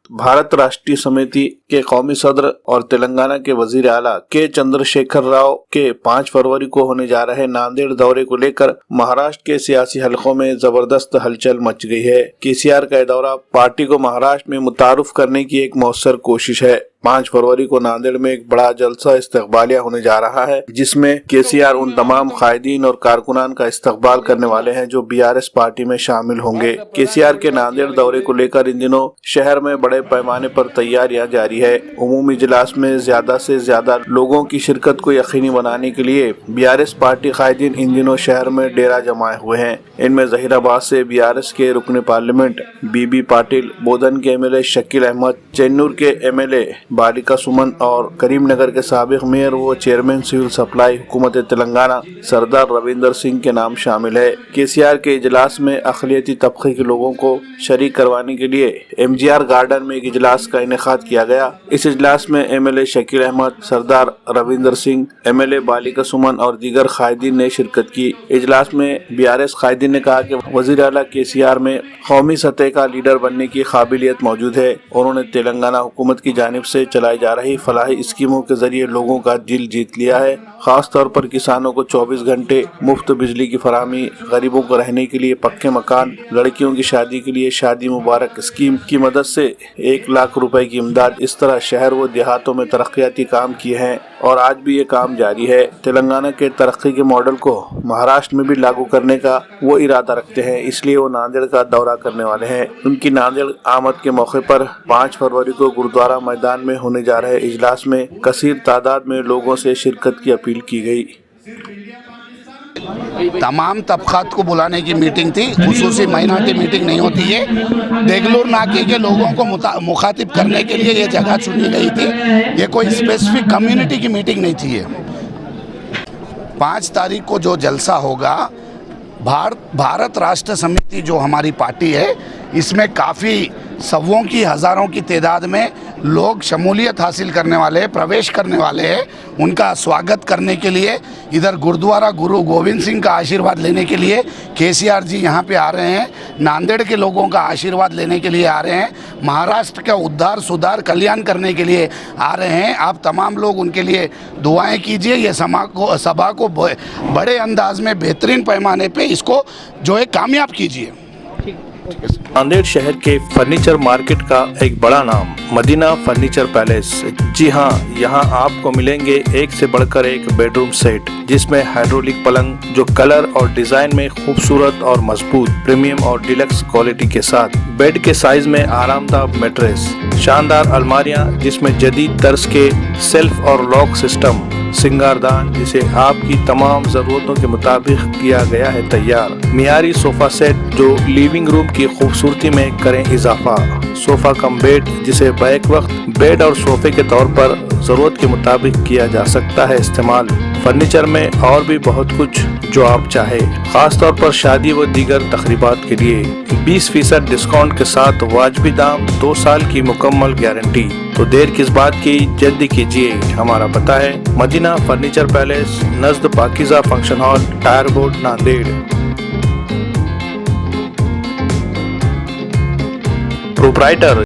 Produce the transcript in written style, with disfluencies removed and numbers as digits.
भारत राष्ट्रीय समिति के कौमी सदर और तेलंगाना के वजीर आला के चंद्रशेखर राव के 5 फरवरी को होने जा रहे नांदेड़ दौरे को लेकर महाराष्ट्र के सियासी हलकों में जबरदस्त हलचल मच गई है। केसीआर का दौरा पार्टी को महाराष्ट्र में मुतारुफ करने की एक मौसर कोशिश है। 5 फरवरी को नांदेड़ में एक बड़ा जलसा इस्तकबालिया होने जा रहा है, जिसमें केसीआर उन तमाम कायदीन और कारकुनान का इस्तकबाल करने वाले हैं जो बीआरएस पार्टी में शामिल होंगे। केसीआर के नांदेड़ दौरे को लेकर इन दिनों शहर में बड़े पैमाने पर तैयारियां जारी है। उमूमी इजलास में ज्यादा से ज्यादा लोगों की शिरकत को यकीनी बनाने के लिए बीआरएस पार्टी कायदीन इन दिनों शहर में डेरा जमाए हुए हैं। इनमें जहीराबाद से बीआरएस के रुकन पार्लियामेंट बीबी पाटिल, बोधन के एमएलए शकील अहमद, चेन्नूर के एमएलए बालिका सुमन और करीमनगर के साबिक मेयर व चेयरमैन सिविल सप्लाई हुकूमत तेलंगाना सरदार रविंदर सिंह के नाम शामिल है। केसीआर के इजलास में अक़लियती तबके के लोगों को शरीक करवाने के लिए एमजीआर गार्डन में एक इजलास का इनेकाद किया गया। इस इजलास में एमएलए शकील अहमद, सरदार रविंदर सिंह, एमएलए बालिका सुमन और दीगर कायदीन ने शिरकत की। इजलास में बीआरएस कायदीन ने कहा कि वजीर आला केसीआर में कौमी सतह का लीडर बनने की काबिलियत मौजूद है। उन्होंने तेलंगाना हुकूमत की जानिब से चलाई जा रही फलाही स्कीमों के जरिए लोगों का दिल जीत लिया है। खास तौर पर किसानों को 24 घंटे मुफ्त बिजली की फराहमी, गरीबों को रहने के लिए पक्के मकान, लड़कियों की शादी के लिए शादी मुबारक स्कीम की मदद से 1 लाख रुपए की इमदाद, इस तरह शहर व देहातों में तरक्याती काम किए हैं और आज भी ये काम जारी है। तेलंगाना के तरक्की के मॉडल को महाराष्ट्र में भी लागू करने का वो इरादा रखते हैं, इसलिए वो नांदेड़ का दौरा करने वाले हैं। उनकी नांदेड़ आमद के मौके पर 5 फरवरी को गुरुद्वारा मैदान में होने जा रहे इजलास में कसीर तादाद में लोगों से शिरकत की अपील की गई। तमाम तबकात को बुलाने की मीटिंग थी, खुसूसी माइनॉरिटी मीटिंग नहीं होती है। देगलूर नाके के लोगों को मुखातिब करने के लिए ये जगह चुनी गई थी। ये कोई स्पेसिफिक कम्युनिटी की मीटिंग नहीं थी। 5 तारीख को जो जलसा होगा, भारत राष्ट्र समिति जो हमारी पार्टी है, इसमें काफ़ी सवों की हज़ारों की तादाद में लोग शमूलियत हासिल करने वाले हैं, प्रवेश करने वाले हैं। उनका स्वागत करने के लिए इधर गुरुद्वारा गुरु गोविंद सिंह का आशीर्वाद लेने के लिए केसीआर जी यहाँ पे आ रहे हैं। नांदेड़ के लोगों का आशीर्वाद लेने के लिए आ रहे हैं। महाराष्ट्र का उद्धार सुधार कल्याण करने के लिए आ रहे हैं। आप तमाम लोग उनके लिए दुआएं कीजिए। ये सभा को बड़े अंदाज में, बेहतरीन पैमाने पे इसको जो है कामयाब कीजिए। नांदेड़ शहर के फर्नीचर मार्केट का एक बड़ा नाम मदीना फर्नीचर पैलेस। जी हाँ, यहाँ आपको मिलेंगे एक से बढ़कर एक बेडरूम सेट, जिसमें हाइड्रोलिक पलंग जो कलर और डिजाइन में खूबसूरत और मजबूत, प्रीमियम और डिलक्स क्वालिटी के साथ, बेड के साइज में आरामदाह मैट्रेस, शानदार अलमारियाँ जिसमें जदीद तर्ज के सेल्फ और लॉक सिस्टम, सिंगारदान जिसे आपकी तमाम जरूरतों के मुताबिक किया गया है तैयार, मियारी सोफा सेट जो लिविंग रूम की खूबसूरती में करें इजाफा, सोफा कम बेड जिसे बैक वक्त बेड और सोफे के तौर पर जरूरत के मुताबिक किया जा सकता है इस्तेमाल। फर्नीचर में और भी बहुत कुछ जो आप चाहे, खास तौर पर शादी व दीगर तकरीबात के लिए 20% डिस्काउंट के साथ वाजबी दाम, 2 साल की मुकम्मल गारंटी। तो देर किस बात की, जल्दी कीजिए। हमारा पता है मदीना फर्नीचर पैलेस, नज़द Pakiza function hall, tyre board, Nanded. Proprietor